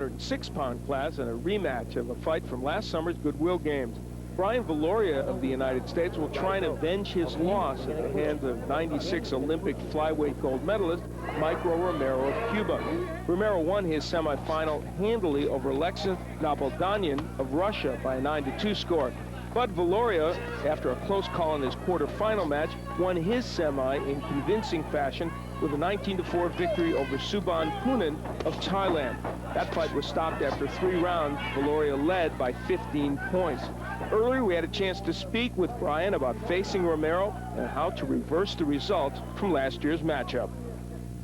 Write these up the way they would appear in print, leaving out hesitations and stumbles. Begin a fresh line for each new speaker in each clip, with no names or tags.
106-pound class and a rematch of a fight from last summer's Goodwill Games. Brian Viloria of the United States will try and avenge his loss at the hands of '96 Olympic flyweight gold medalist Makiro Romero of Cuba. Romero won his semifinal handily over Alexis Nalbandian of Russia by a 9-2 score. But Viloria, after a close call in his quarterfinal match, won his semi in convincing fashion with a 19-4 victory over Suban Punan of Thailand. That fight was stopped after 3 rounds. Viloria led by 15 points. Earlier, we had a chance to speak with Brian about facing Romero and how to reverse the results from last year's matchup.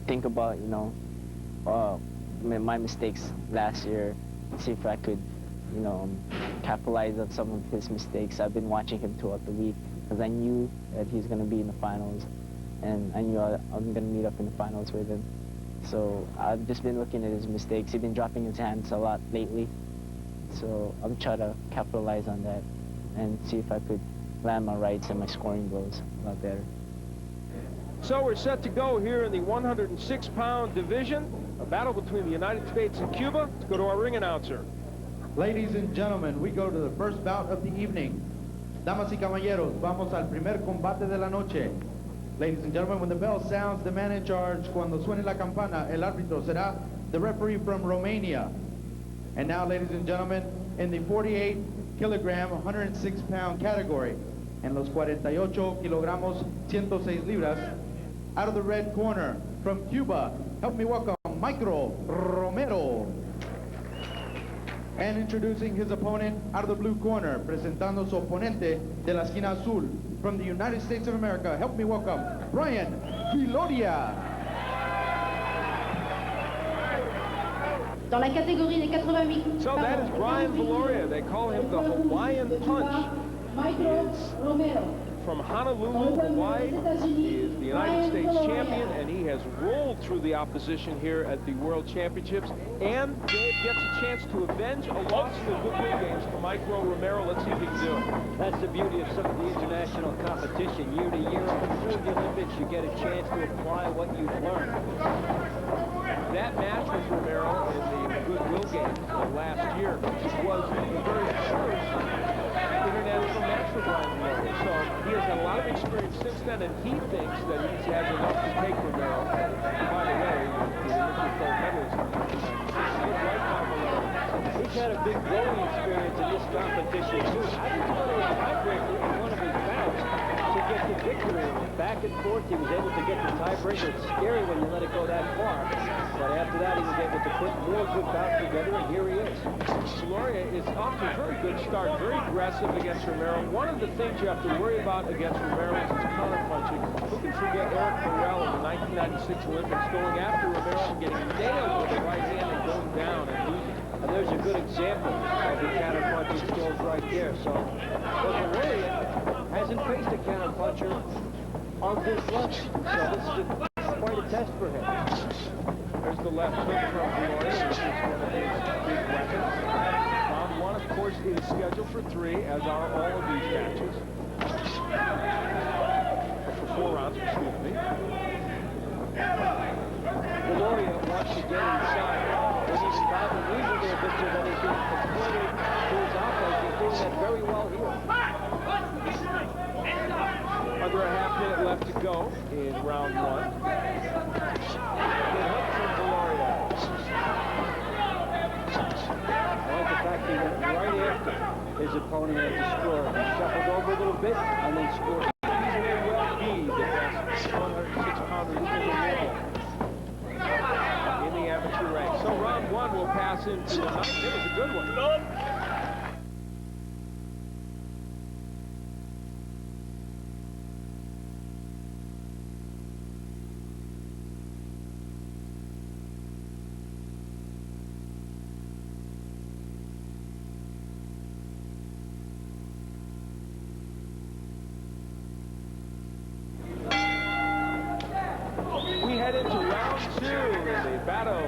Think about, my mistakes last year, see if I could, capitalize on some of his mistakes. I've been watching him throughout the week because I knew that he's going to be in the finals, and I knew I'm going to meet up in the finals with him. So I've just been looking at his mistakes. He's been dropping his hands a lot lately. So I'm trying to capitalize on that and see if I could land my rights and my scoring blows a lot better.
So we're set to go here in the 106-pound division, a battle between the United States and Cuba. Let's go to our ring announcer.
Ladies and gentlemen, we go to the first bout of the evening. Damas y caballeros, vamos al primer combate de la noche. Ladies and gentlemen, when the bell sounds, the man in charge, cuando suene la campana, el árbitro será the referee from Romania. And now, ladies and gentlemen, in the 48 kilogram, 106-pound category, en los 48 kilogramos, 106 libras, out of the red corner, from Cuba, help me welcome Makiro Romero. And introducing his opponent out of the blue corner, presentando su oponente de la esquina azul, from the United States of America, help me welcome Brian Viloria.
Dans la catégorie des 88.
So that is Brian Viloria. They call him the Hawaiian Punch.
Makiro Romero.
From Honolulu, Hawaii. He is the United States champion, and he has rolled through the opposition here at the World Championships. And Dave gets a chance to avenge a loss in the Goodwill Games for Makiro Romero. Let's see if he can do it.
That's the beauty of some of the international competition. Year to year, through the Olympics, you get a chance to apply what you've learned.
That match with Romero in the Goodwill Games last year was the very first international match for Brian Viloria. So he has had a lot of experience since then, and he thinks that he has enough to take Romero. By the way, the Olympic gold medalist.
He's had a big growing experience in this competition, too. I think he was a tiebreaker in one of his bouts to get the victory. Back and forth, he was able to get the tiebreaker. It's scary when you let it go that far. But after that, he was able to put more good bouts together, and here he is.
Viloria is off to a very good start, very aggressive against Romero. One of the things you have to worry about against Romero is his counterpunching. Who can forget Eric Farrell in the 1996 Olympics going after Romero and getting nailed with the right hand and going down and losing?
And there's a good example of the counterpunching skills right there. So, Viloria hasn't faced a counterpuncher on this level. So this is quite a test for him.
There's the left hook from Viloria, which is one of his big weapons. Round 1, of course, is scheduled for 3, as are all of these matches. For 4 rounds, excuse me.
Viloria wants to get inside. When he's about to leave a little bit so that he can exploit it to his offense. He's doing that very well here.
Under a half-minute left to go in round 1. Good hook from Viloria.
I like the fact he went right after his opponent had to score. He shuffled over a little bit and then scored.
He may well be the best 106-pounder in the world in the amateur ranks. So round 1 will pass into the night. It was a good one. Head into round 2 in the battle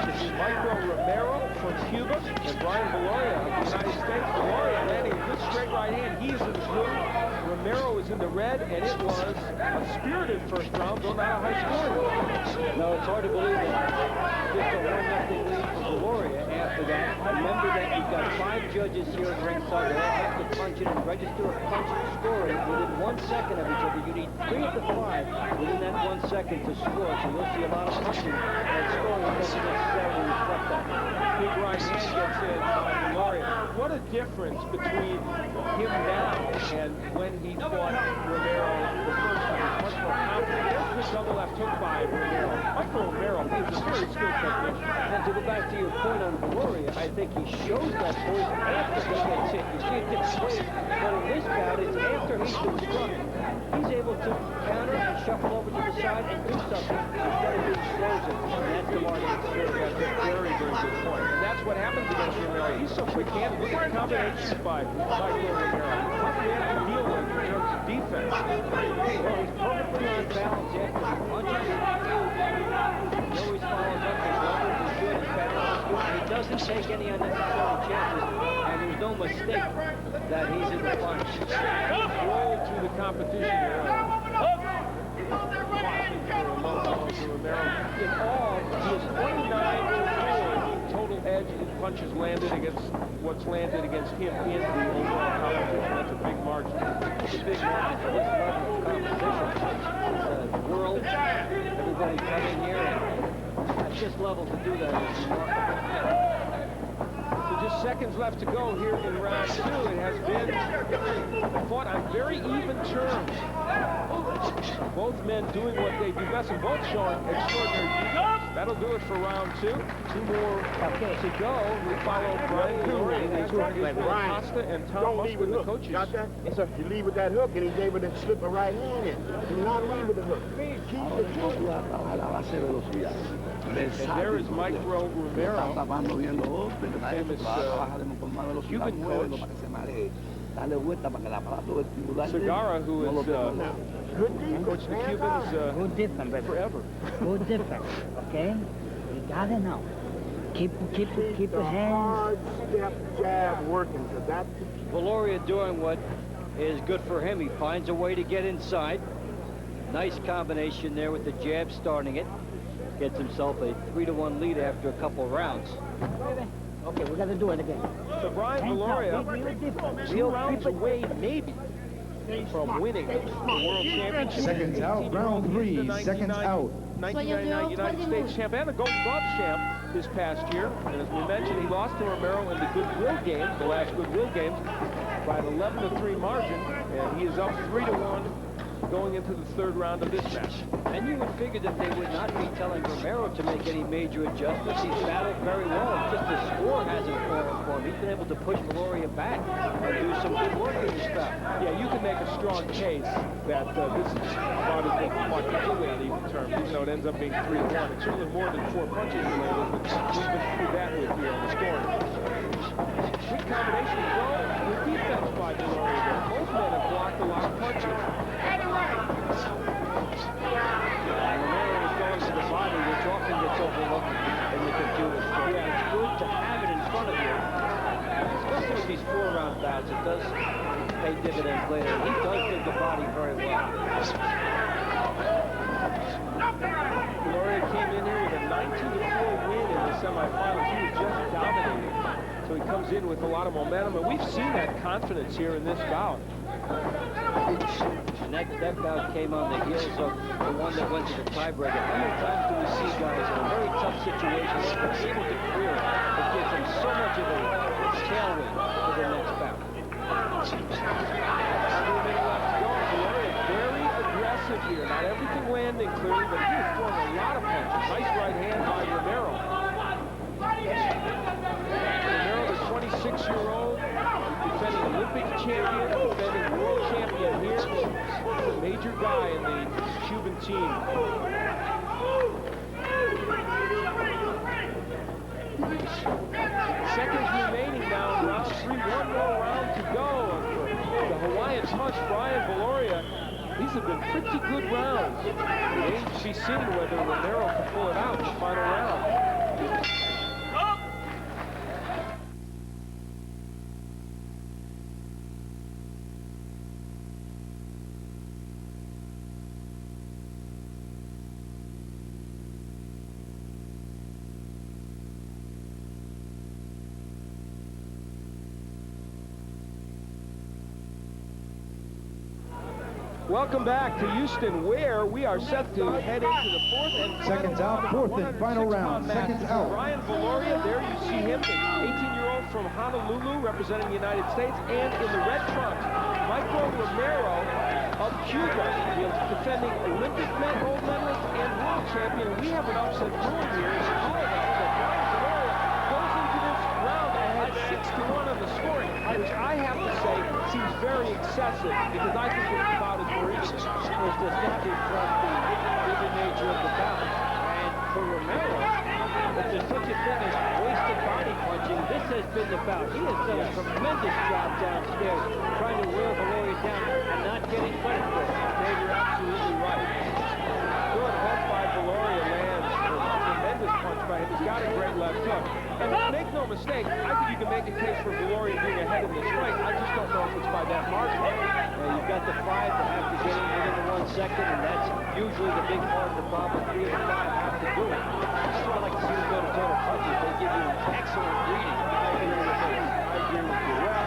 between Makiro Romero from Cuba and Brian Viloria of the United States. Viloria landing a good straight right hand. He is in the blue. Romero is in the red, and it was a spirited first round, though not a high scoring one.
No, it's hard to believe it. Just a 1-0 lead for Viloria after 5 judges here at ringside. They all have to punch it and register a punch scoring within 1 second of each other. You need 3 of the 5 within that 1 second to score. So you'll see a lot of punching, and scoring doesn't necessarily reflect that.
Big right hand gets in by Viloria. What a difference between him now and when he fought Romero the first time. He's much more confident. There's the double left hook by Romero. Michael Romero is a very skilled technician.
And to go back to your point on Viloria, I think he shows that poise after he gets hit. You see it gets weight, but in this bout, it's after he's been struck. He's able to counter and shuffle over to the side and do something instead of being frozen. And that's the mark of experience.
That's a very, very good point. And that's what happens against Romero. He's so quick-handed. Look at the combinations by Michael Romero. Tough man to deal with in terms of defense.
Well, he's perfectly on balance after he punches. He always follows up. His leverage is good. His balance is good. He doesn't take any unnecessary chances. And there's no mistake that he's in the punch.
Roll through the competition here. In all, he is 29-4 total edge in punches landed against what's landed against him in the overall competition. That's a big margin.
It's a big margin for this level of competition. It's a world. Everybody coming here and at this level to do that is remarkable.
So just seconds left to go here in round 2. It has been fought on very even terms. Both men doing what they do best and both showing extraordinary defense. That'll do it for round 2. 2 more to go. We follow Brian Viloria, Costa, and Tom Musk with the coaches.
Got that? Yes, sir. You lead with that hook, and he's able to slip a right hand in. Do not lead with the hook. Keep the hook.
And there is Makiro Romero, famous Cuban coach. Segura, who is coached the Cubans
Go different, baby.
forever.
Go different, okay? You gotta know. Keep the hands.
Hard step jab working, because that's
Viloria doing what is good for him. He finds a way to get inside. Nice combination there with the jab starting it. Gets himself a 3-1 lead after a couple rounds.
Okay, we gotta do it again.
So Brian Viloria,
Real different.
2 rounds away, maybe, from winning the World Championship.
Seconds out, round 3, seconds out.
1999 United States champ and a Gold Glove champ this past year. And as we mentioned, he lost to Romero in the Goodwill game, the last Goodwill games, by an 11-3 margin. And he is up 3-1 going into the 3rd round of this match.
And you would figure that they would not be telling Romero to make any major adjustments. He's battled very well. It's just the score hasn't fallen for him. He's been able to push Viloria back and do some good work in this bout.
Yeah, you can make a strong case that this is about as good fought completely on even terms, even though it ends up being 3-1. It's certainly more than 4 punches related, but we've been through that with you on the scoring. Good combination as well. Good defense by Viloria there. Both men have blocked a lot of punches.
Romero is going to the body, which often gets overlooked in the computer. So yeah, it's good to have it in front of you. Especially with these 4-round bouts, it does pay dividends later. He does dig the body very well.
Viloria came in here with a 19-4 win in the semifinals. He was just dominating. So he comes in with a lot of momentum, and we've seen that confidence here in this bout.
And that bout came on the heels of the one that went to the tiebreaker. How many times do we see guys in a very tough situation but able to clear it? It gives them so much of a tailwind for the next bout.
Very aggressive here. Not everything landing clearly, but he was throwing a lot of punches. Nice right hand by Romero. Romero, the 26-year-old, defending Olympic champion, defending world champion here. He's a major guy in the Cuban team. Seconds remaining now in round 3. 1 more round to go. And for the Hawaiian punch, Brian Viloria, these have been pretty good rounds. It remains to be seen whether Romero can pull it out in the final round. Welcome back to Houston, where we are set to head into the fourth and
Seconds out, fourth and final round. Seconds out.
Brian Viloria, there you see him, the 18-year-old from Honolulu, representing the United States, and in the red trunks, Makiro Romero of Cuba, the defending Olympic gold medalist and world champion. And we have an upset brewing here. It's all of us that Brian Viloria goes into this round ahead 6-1 on the scoring, which I have to say seems very excessive, because I think it's about as brief.
It does not reflect the even nature of the bout. And for Romero, if there's such a thing as wasted body punching, this has been the bout. He has done a tremendous job downstairs, trying to wear Viloria down and not getting credit for it.
Dave, you're absolutely right. Good hook by Viloria lands. A tremendous punch by him. He's got a great left hook. And make no mistake, I think you can make a case for Viloria being ahead in this fight. I just don't know if it's by that margin.
Well, you've got the 5 that have to get in within the 1 second, and that's usually the big part of the problem. 3 of the 5 have to do it. That's what I like to see them go to total punches. They give you an excellent reading.
I agree with you. Well,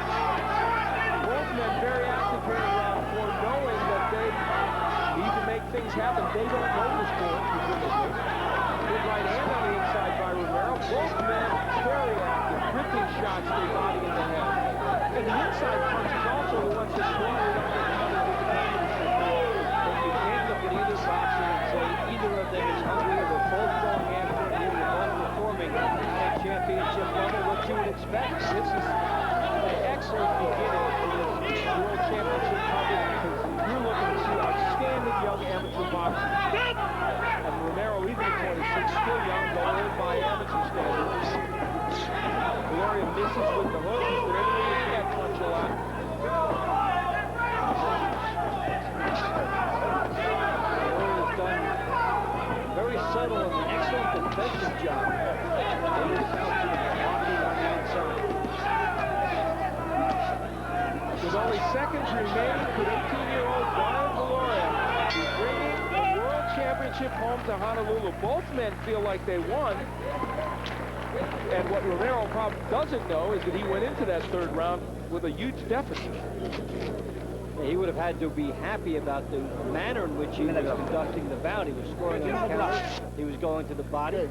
both men very active here in round 4, knowing that they need to make things happen. They don't know the score, presumably. Good right hand on the inside by Romero. Both men very active, ripping shots to the body and the head. And the inside punch is also the ones that score it up and down and with the confidence.
And you can't look at either boxer and say either of them is hungry or they're both going after it. They're both performing at a championship level, what you would expect.
This is an excellent beginning for this World Championship coverage, because you're looking to see outstanding young amateur boxers. And Romero, even at 26, still young, but old by amateur standards. Viloria misses with the hook. He's been able to hit that punch a lot.
Viloria's done very subtle and an excellent defensive job. They just out to the blocking on the inside.
With only seconds remaining for 18-year-old Brian Viloria, he's bringing the World Championship home to Honolulu. Both men feel like they won. And what Romero probably doesn't know is that he went into that third round with a huge deficit.
He would have had to be happy about the manner in which he was conducting the bout. He was scoring on counters. He was going to the body.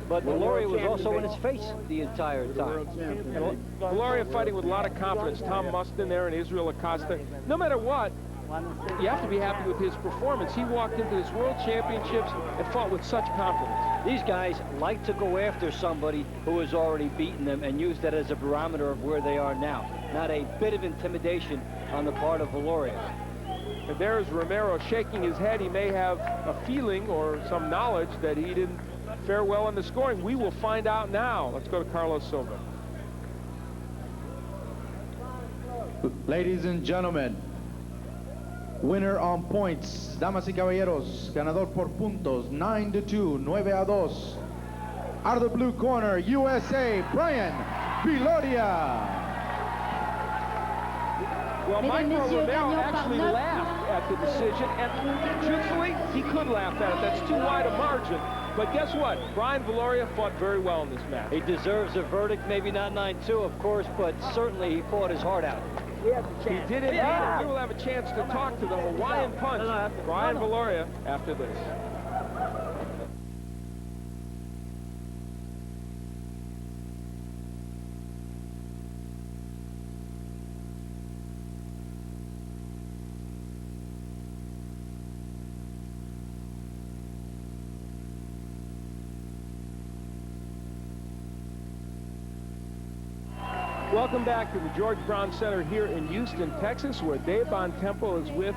But Viloria was also in his face the entire time.
Viloria fighting with a lot of confidence. Tom Mustin there and Israel Acosta. No matter what, you have to be happy with his performance. He walked into this World Championships and fought with such confidence.
These guys like to go after somebody who has already beaten them and use that as a barometer of where they are now. Not a bit of intimidation on the part of Viloria.
And there's Romero shaking his head. He may have a feeling or some knowledge that he didn't fare well in the scoring. We will find out now. Let's go to Carlos Silva.
Ladies and gentlemen, winner on points, damas y caballeros, ganador por puntos, 9-2, 9-2. Out of the blue corner, USA, Brian Viloria.
Well,
Mesdames,
Makiro
messieurs,
Romero
gagnant par
actually
9.
laughed at the decision, and truthfully, he could laugh at it. That's too wide a margin. But guess what? Brian Viloria fought very well in this match.
He deserves a verdict, maybe not 9-2, of course, but certainly he fought his heart out.
He did it. We will have a chance to talk to the Hawaiian Punch, Brian Viloria, after this. Welcome back to the George Brown Center here in Houston, Texas, where Dave Bontempo is with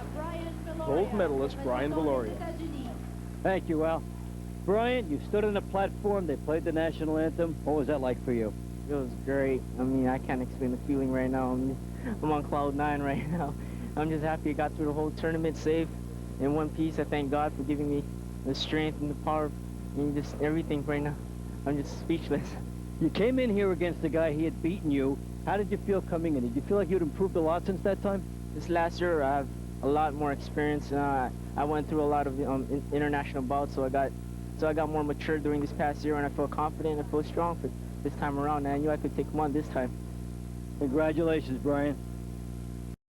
gold medalist Brian Viloria.
Thank you, Al. Brian, you stood on the platform. They played the national anthem. What was that like for you?
It was great. I mean, I can't explain the feeling right now. I'm on cloud 9 right now. I'm just happy I got through the whole tournament safe in one piece. I thank God for giving me the strength and the power and just everything right now. I'm just speechless.
You came in here against a guy he had beaten you. How did you feel coming in? Did you feel like you'd improved a lot since that time?
This last year, I have a lot more experience. I went through a lot of international bouts, so I got more mature during this past year, and I feel confident and I feel strong for this time around. And I knew I could take him on this time.
Congratulations, Brian.